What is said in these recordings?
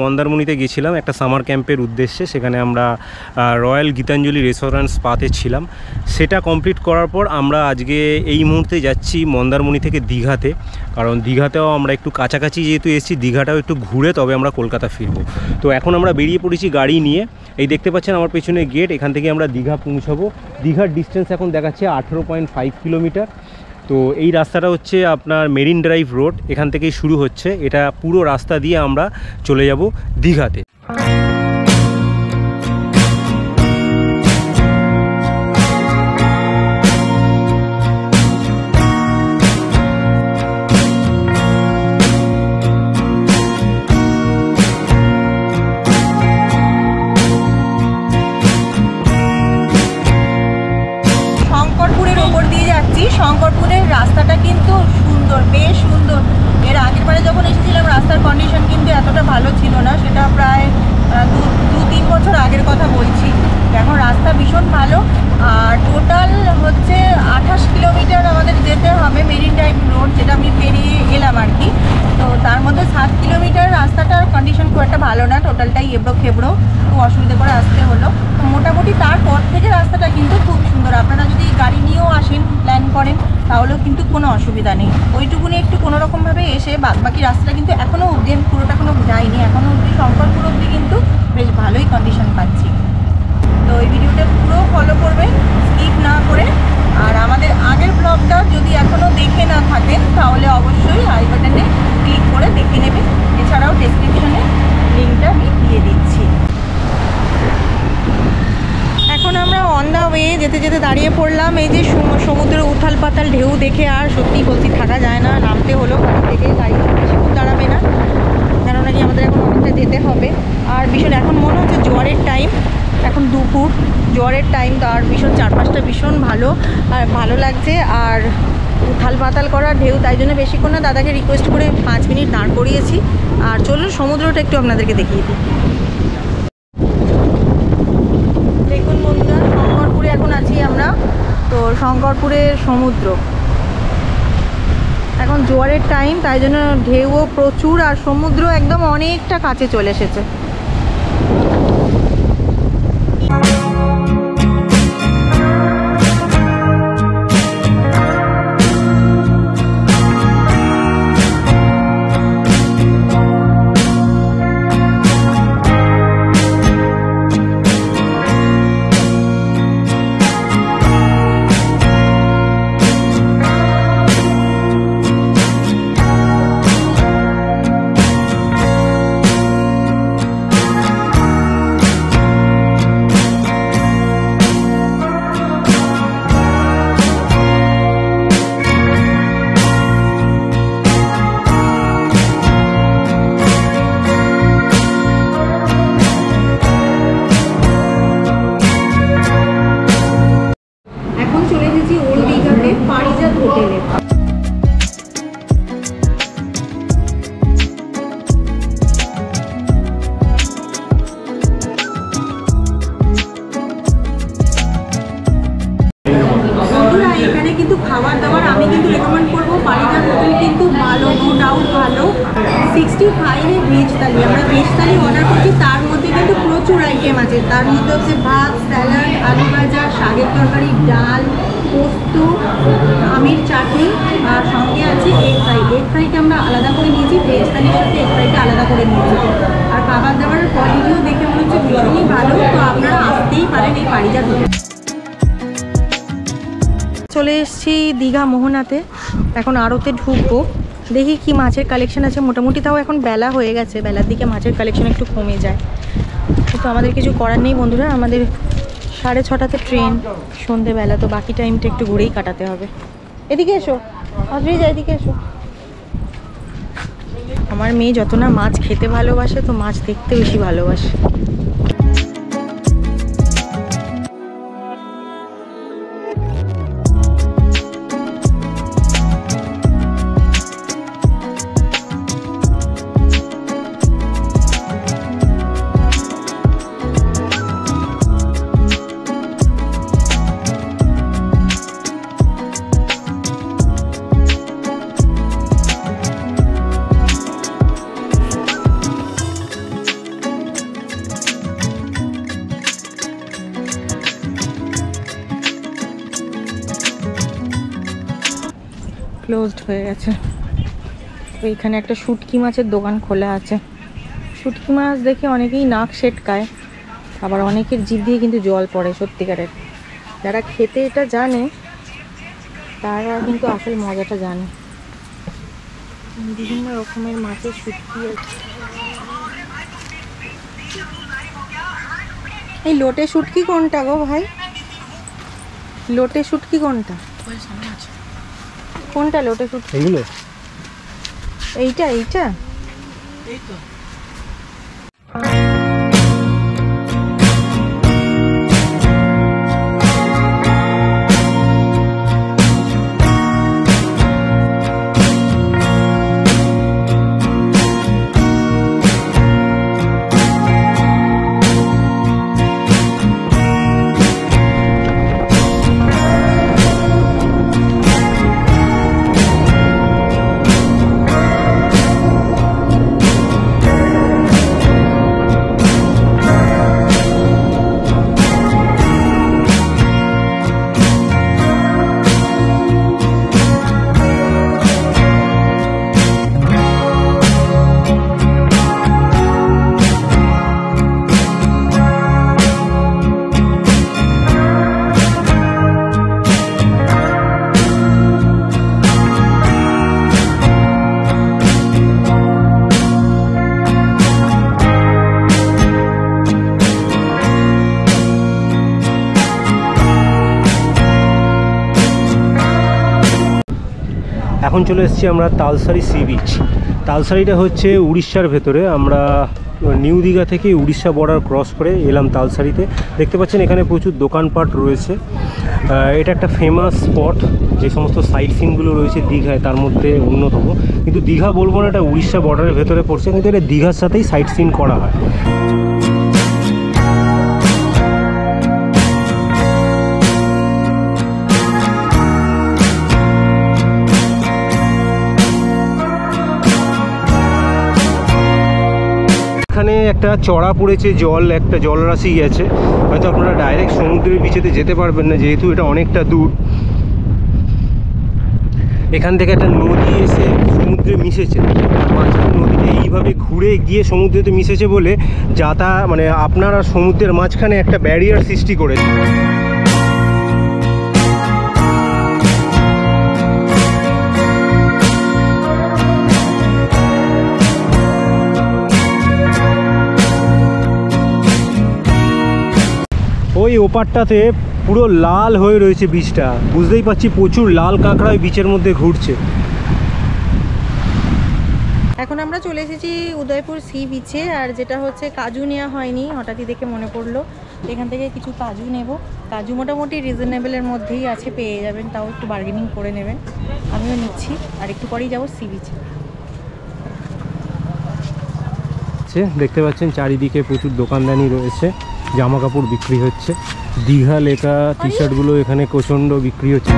মন্দারমণিতে গেছিলাম একটা সামার ক্যাম্পের উদ্দেশ্যে। সেখানে আমরা রয়্যাল গীতাঞ্জলি রেস্টুরেন্ট স্পাতে ছিলাম। সেটা কমপ্লিট করার পর আমরা আজকে এই মুহূর্তে যাচ্ছি মন্দারমণি থেকে দীঘাতে, কারণ দীঘাতেও আমরা একটু কাছাকাছি যেহেতু এসেছি, দীঘাটাও একটু ঘুরে তবে আমরা কলকাতা ফিরবো। তো এখন আমরা বেরিয়ে পড়েছি গাড়ি নিয়ে। এই দেখতে পাচ্ছেন আমার পেছনে গেট, এখান থেকে আমরা দীঘা পৌঁছাবো। দীঘার ডিস্টেন্স এখন দেখাচ্ছে 18.5 কিলোমিটার। তো এই রাস্তাটা হচ্ছে আপনার মেরিন ড্রাইভ রোড, এখান থেকেই শুরু হচ্ছে। এটা পুরো রাস্তা দিয়ে আমরা চলে যাব দীঘাতে। শঙ্করপুরের রাস্তাটা কিন্তু সুন্দর, বেশ সুন্দর। এর আগের বারে যখন এসেছিলাম রাস্তার কন্ডিশন কিন্তু এতটা ভালো ছিল না, সেটা প্রায় 2-3 বছর আগের কথা বলছি। এখন রাস্তা ভীষণ ভালো। আর টোটাল হচ্ছে 28 কিলোমিটার আমাদের যেতে হবে মেরিন ড্রাইভ রোড, যেটা আমি পেরিয়ে এলাম আর কি। তো তার মধ্যে 7 কিলোমিটার রাস্তাটার কন্ডিশন খুব একটা ভালো না, টোটালটাই এবড়ো খেবড়ো, খুব অসুবিধা করে আসতে হলো। তো মোটামুটি তারপর থেকে রাস্তাটা কিন্তু খুব সুন্দর। আপনারা যদি গাড়ি নিয়েও আসেন, প্ল্যান করেন, তাহলেও কিন্তু কোনো অসুবিধা নেই। ওইটুকুনি একটু কোনোরকমভাবে এসে বাকি রাস্তাটা কিন্তু এখনও অবধি, পুরোটা কোনো যায়নি, এখনও অবধি শঙ্করপুর অবধি কিন্তু বেশ ভালোই কন্ডিশন পাচ্ছি। তো এই ভিডিওটা পুরো ফলো করবেন, স্কিপ না করে। আর আমাদের আগের ব্লগটা যদি এখনও দেখে না থাকেন তাহলে অবশ্যই আই বাটনে ক্লিক করে দেখে নেবেন। এছাড়াও ডেসক্রিপশনে লিঙ্কটা আমি দিয়ে দিচ্ছি। এখন আমরা অন দ্য ওয়ে যেতে যেতে দাঁড়িয়ে পড়লাম। এই যে সমুদ্রের উথাল পাতাল ঢেউ দেখে আর সত্যি বলছি থাকা যায় না, নামতে হলো গাড়ি থেকে। গাড়ি বেশিক্ষণ দাঁড়াবে না, কেননা কি আমাদের এখন অনেকটা যেতে হবে। আর ভীষণ এখন মনে হচ্ছে জোয়ারের টাইম, এখন দুপুর, জোয়ারের টাইম। তো আর ভীষণ চারপাশটা ভীষণ ভালো আর ভালো লাগছে। আর উথাল পাতাল করা ঢেউ, তাই জন্য বেশিক্ষণ না দাদাকে রিকোয়েস্ট করে 5 মিনিট দাঁড় করিয়েছি। আর চলুন সমুদ্রটা একটু আপনাদেরকে দেখিয়ে দিই। দেখুন বন্ধুরা, শঙ্করপুরে এখন আছি আমরা। তো শঙ্করপুরের সমুদ্র, এখন জোয়ারের টাইম, তাই জন্য ঢেউও প্রচুর আর সমুদ্র একদম অনেকটা কাছে চলে এসেছে। খাবার দাবার আমি কিন্তু রেকমেন্ড করবো পারিজাত হোটেল, কিন্তু ভালো, নো ডাউট ভালো। 65-এ ভেজ থালি, আমরা ভেজ থালি অর্ডার করছি, তার মধ্যে কিন্তু প্রচুর আইটেম আছে। তার মধ্যে হচ্ছে ভাত, স্যালাড, আলু ভাজা, শাকের তরকারি, ডাল, পোস্ত, আমের চাটনি, আর সঙ্গে আছে এগ ফ্রাই। এগ ফ্রাইটা আমরা আলাদা করে নিয়েছি, ভেজ থালির সাথে এগ ফ্রাইটা আলাদা করে নিয়েছি। আর খাবার দাবারের কোয়ালিটিও দেখে মনে হচ্ছে ভীষণই ভালো। তো আপনারা আসতেই পারেন এই পারিজাত হোটেল। চলে এসেছি দীঘা মোহনাতে, এখন আড়তে ঢুকবো। দেখি কি মাছের কালেকশন আছে। মোটামুটি তাও এখন বেলা হয়ে গেছে, বেলার দিকে মাছের কালেকশন একটু কমে যায়, কিন্তু আমাদের কিছু করার নেই বন্ধুরা। আমাদের 6:30-তে ট্রেন সন্ধেবেলা, তো বাকি টাইমটা একটু ঘুরেই কাটাতে হবে। এদিকে এসো অদ্রিজা, এদিকে এসো। আমার মেয়ে যত না মাছ খেতে ভালোবাসে, তো মাছ দেখতে বেশি ভালোবাসে। ক্লোজড হয়ে গেছে। তো এখানে একটা শুটকি মাছের দোকান খোলা আছে। শুটকি মাছ দেখে অনেকেই নাক সেটকায়, আবার অনেকের জিভ দিয়ে কিন্তু জল পড়ে সত্যিকারের। যারা খেতে এটা জানে তারা কিন্তু আসল মজাটা জানে। বিভিন্ন রকমের মাছের শুটকি আছে। এই লোটে শুটকি কোনটা গো ভাই? লোটে শুটকি কোনটা? কোনটা লোটে শুটকি? এগুলো এইটা এইটা এখন চলে এসেছি আমরা তালসারি সি বিচ। তালসারিটা হচ্ছে উড়িষ্যার ভেতরে। আমরা নিউ দীঘা থেকে উড়িষ্যা বর্ডার ক্রস করে এলাম তালসারিতে। দেখতে পাচ্ছেন এখানে প্রচুর দোকানপাট রয়েছে। এটা একটা ফেমাস স্পট, যে সমস্ত সাইট সিনগুলো রয়েছে দীঘায় তার মধ্যে অন্যতম। কিন্তু দীঘা বলবো না, এটা উড়িষ্যা বর্ডারের ভেতরে পড়ছে, কিন্তু এটা দীঘার সাথেই সাইট সিন করা হয়। এখানে একটা চড়া পড়েছে, একটা জলরাশি গেছে। হয়তো আপনারা ডাইরেক্ট সমুদ্রের বিচেতে যেতে পারবেন না, যেহেতু এটা অনেকটা দূর। এখান থেকে একটা নদী এসে সমুদ্রে মিশেছে, মাঝখানে নদীতে এইভাবে ঘুরে গিয়ে সমুদ্রেতে মিশেছে বলে মানে আপনার আর সমুদ্রের মাঝখানে একটা ব্যারিয়ার সৃষ্টি করেছে। ওই ওপারটাতে পুরো লাল হয়ে রয়েছে বীজটা, বুঝতেই পারছি প্রচুর লাল কাঁকড়া ওই বীচের মধ্যে ঘুরছে। এখন আমরা চলে এসেছি উদয়পুর সি বিচে। আর যেটা হচ্ছে কাজু নেওয়া হয়নি, হঠাৎই দেখে মনে পড়লো এখান থেকে কিছু কাজু নেব। কাজু মোটামুটি রিজনেবলের মধ্যেই আছে, পেয়ে যাবেন, তাও একটু বার্গেনিং করে নেবেন। আমিও নিচ্ছি, আর একটু পরেই যাবো সি বিচে। দেখতে পাচ্ছেন চারিদিকে প্রচুর দোকানদানি রয়েছে, জামা কাপড় বিক্রি হচ্ছে। দীঘা লেখা টি শার্টগুলো এখানে প্রচণ্ড বিক্রি হচ্ছে।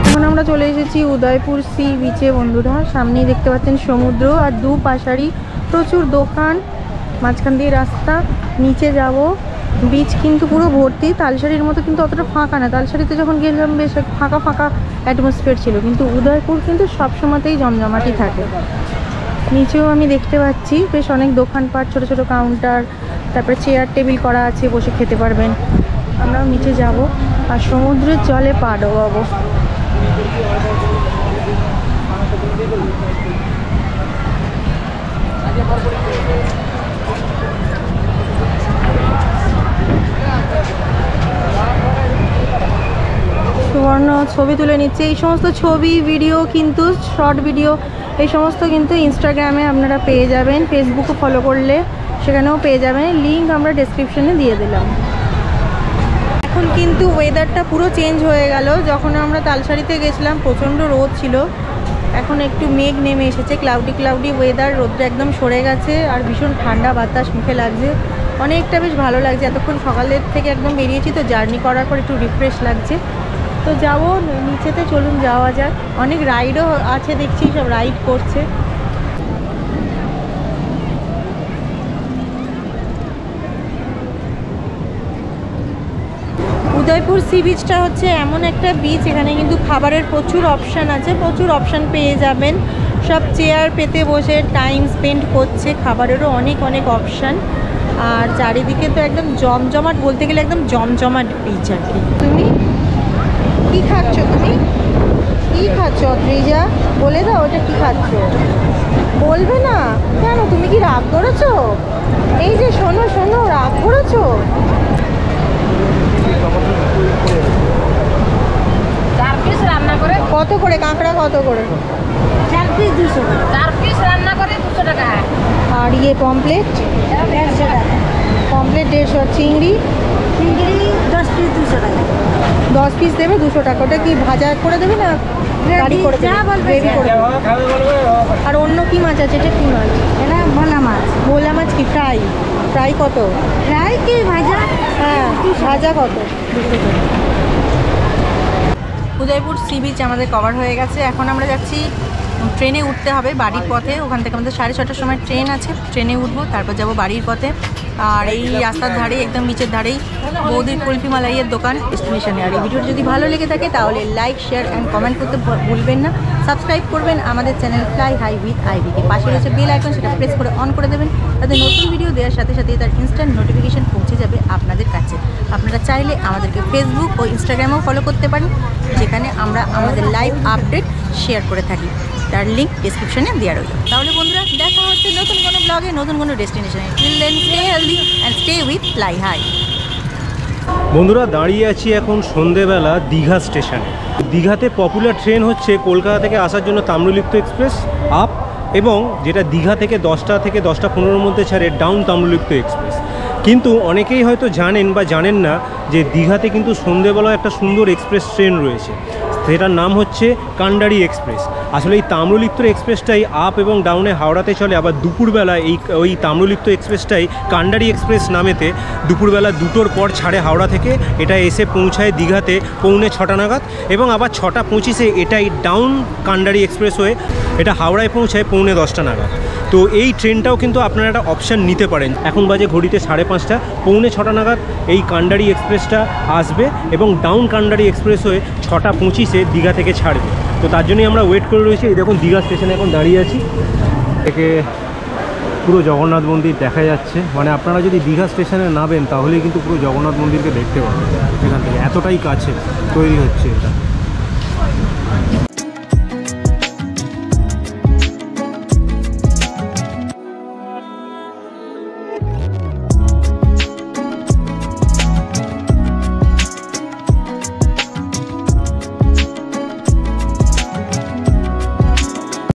এখন আমরা চলে এসেছি উদয়পুর সি বিচে বন্ধুরা। সামনেই দেখতে পাচ্ছেন সমুদ্র, আর দু পাশারই প্রচুর দোকান, মাঝখান দিয়ে রাস্তা। নিচে যাব, বিচ কিন্তু পুরো ভর্তি। তালসারির মতো কিন্তু অতটা ফাঁকা না। তালসারিতে যখন গেলাম বেশ ফাঁকা ফাঁকা অ্যাটমসফিয়ার ছিল, কিন্তু উদয়পুর কিন্তু সবসময়তেই জমজমাটি থাকে। নিচেও আমি দেখতে পাচ্ছি বেশ অনেক দোকানপাট, ছোট ছোট কাউন্টার, তারপরে চেয়ার টেবিল করা আছে, বসে খেতে পারবেন। আমরাও নিচে যাব আর সমুদ্রের জলে পা ডোবাবো। সুবর্ণ ছবি তুলে নিচ্ছে। এই সমস্ত ছবি, ভিডিও কিন্তু শর্ট ভিডিও, এই সমস্ত কিন্তু ইনস্টাগ্রামে আপনারা পেয়ে যাবেন। ফেসবুকে ফলো করলে সেখানেও পেয়ে যাবেন, লিঙ্ক আমরা ডেসক্রিপশনে দিয়ে দিলাম। এখন কিন্তু ওয়েদারটা পুরো চেঞ্জ হয়ে গেল। যখন আমরা তালসারিতে গেছিলাম প্রচণ্ড রোদ ছিল, এখন একটু মেঘ নেমে এসেছে, ক্লাউডি ওয়েদার, রোদটা একদম সরে গেছে, আর ভীষণ ঠান্ডা বাতাস মুখে লাগছে, অনেকটা বেশ ভালো লাগছে। এতক্ষণ সকালের থেকে একদম বেরিয়েছি তো, জার্নি করার পর একটু রিফ্রেশ লাগছে। তো যাবো নিচেতে, চলুন যাওয়া যাক। অনেক রাইডও আছে দেখছি, সব রাইড করছে। উদয়পুর সি বিচটা হচ্ছে এমন একটা বিচ, এখানে কিন্তু খাবারের প্রচুর অপশান আছে, প্রচুর অপশান পেয়ে যাবেন। সব চেয়ার পেতে বসে টাইম স্পেন্ড করছে, খাবারেরও অনেক অনেক অপশান। আর চারিদিকে তো একদম জমজমাট, বলতে গেলে একদম জমজমাট বিচ আর কি। তুমি কি খাচ্ছ? তুমি কি খাচ্ছ অদ্রিজা? বলে দাও ওটা কি খাচ্ছ। বলবে না কেন? তুমি কি রাগ করেছো? এই যে শোনো শোনো, রাগ করেছো? কত করে কাঁকড়া? কত করে? 4 পিস 200 টাকা। 4 পিস রান্না করে 200 টাকা। আর ইয়ে পমপ্লেট? 150 টাকা। পমপ্লেট 150। চিংড়ি? চিংড়ি 10 পিস 200 টাকা। 10 পিস দেবে 200 টাকা। ওটা কি ভাজা করে দেবে না কারি করে দেবে? যা বলবে গ্রেভি করে দেবে। যা। আর অন্য কি মাছ আছে? এটা কি মাছ? এটা ভোলা মাছ। ভোলা মাছ কি ফ্রাই? ফ্রাই কত? ফ্রাই কি ভাজা? হ্যাঁ, ভাজা কত? 200 টাকা। উদয়পুর সি বিচ আমাদের কভার হয়ে গেছে। এখন আমরা যাচ্ছি ট্রেনে, উঠতে হবে বাড়ির পথে। ওখান থেকে আমাদের 6:30টার সময় ট্রেন আছে, ট্রেনে উঠবো, তারপর যাব বাড়ির পথে। আর এই রাস্তার ধারে, একদম বিচের ধারেই বৌদির কুলফি মালাইয়ের দোকান, ডেস্টিনেশনে। আর এই ভিডিওটা যদি ভালো লেগে থাকে তাহলে লাইক, শেয়ার অ্যান্ড কমেন্ট করতে ভুলবেন না। সাবস্ক্রাইব করবেন আমাদের চ্যানেল ফ্লাই হাই উইথ আইভিকে। পাশে রয়েছে বেল আইকন, সেটা প্রেস করে অন করে দেবেন, তাতে নতুন ভিডিও দেওয়ার সাথে সাথে তার ইনস্ট্যান্ট নোটিফিকেশন পৌঁছে যাবে আপনাদের কাছে। আপনারা চাইলে আমাদেরকে ফেসবুক ও ইনস্টাগ্রামেও ফলো করতে পারেন, যেখানে আমরা আমাদের লাইভ আপডেট শেয়ার করে থাকি। তার লিঙ্ক ডিসক্রিপশনে দেওয়া রইল। তাহলে বন্ধুরা, দেখা হচ্ছে নতুন কোনো ব্লগে, নতুন কোনো ডেস্টিনেশনে। Till then stay healthy and stay with fly high. বন্ধুরা, দাঁড়িয়ে আছি এখন সন্ধেবেলা দীঘা স্টেশনে। দীঘাতে পপুলার ট্রেন হচ্ছে কলকাতা থেকে আসার জন্য তাম্রলিপ্ত এক্সপ্রেস আপ, এবং যেটা দীঘা থেকে 10টা থেকে 10:15-র মধ্যে ছাড়ে ডাউন তাম্রলিপ্ত এক্সপ্রেস। কিন্তু অনেকেই হয়তো জানেন বা জানেন না যে দীঘাতে কিন্তু সন্ধেবেলা একটা সুন্দর এক্সপ্রেস ট্রেন রয়েছে, সেটার নাম হচ্ছে কান্ডারি এক্সপ্রেস। আসলে এই তাম্রলিপ্ত এক্সপ্রেসটাই আপ এবং ডাউনে হাওড়াতে চলে, আবার দুপুরবেলা ওই তাম্রলিপ্ত এক্সপ্রেসটাই কান্ডারি এক্সপ্রেস নামেতে দুপুরবেলা 2টোর পর ছাড়ে হাওড়া থেকে। এটা এসে পৌঁছায় দীঘাতে 6:45 নাগাদ, এবং আবার 6:25-এ এটাই ডাউন কান্ডারি এক্সপ্রেস হয়ে এটা হাওড়ায় পৌঁছায় 9:45 নাগাদ। তো এই ট্রেনটাও কিন্তু আপনারা একটা অপশান নিতে পারেন। এখন বাজে ঘড়িতে 5:30, 6:45 নাগাদ এই কান্ডারি এক্সপ্রেসটা আসবে এবং ডাউন কান্ডারি এক্সপ্রেস হয়ে 6:25-এ দীঘা থেকে ছাড়বে। তো তার জন্যই আমরা ওয়েট করে রয়েছি। এই দেখুন দীঘা স্টেশনে এখন দাঁড়িয়ে আছি, থেকে পুরো জগন্নাথ মন্দির দেখা যাচ্ছে। মানে আপনারা যদি দীঘা স্টেশনে নামেন তাহলেই কিন্তু পুরো জগন্নাথ মন্দিরকে দেখতে পাবেন এখান থেকে, এতটাই কাছে তৈরি হচ্ছে এটা।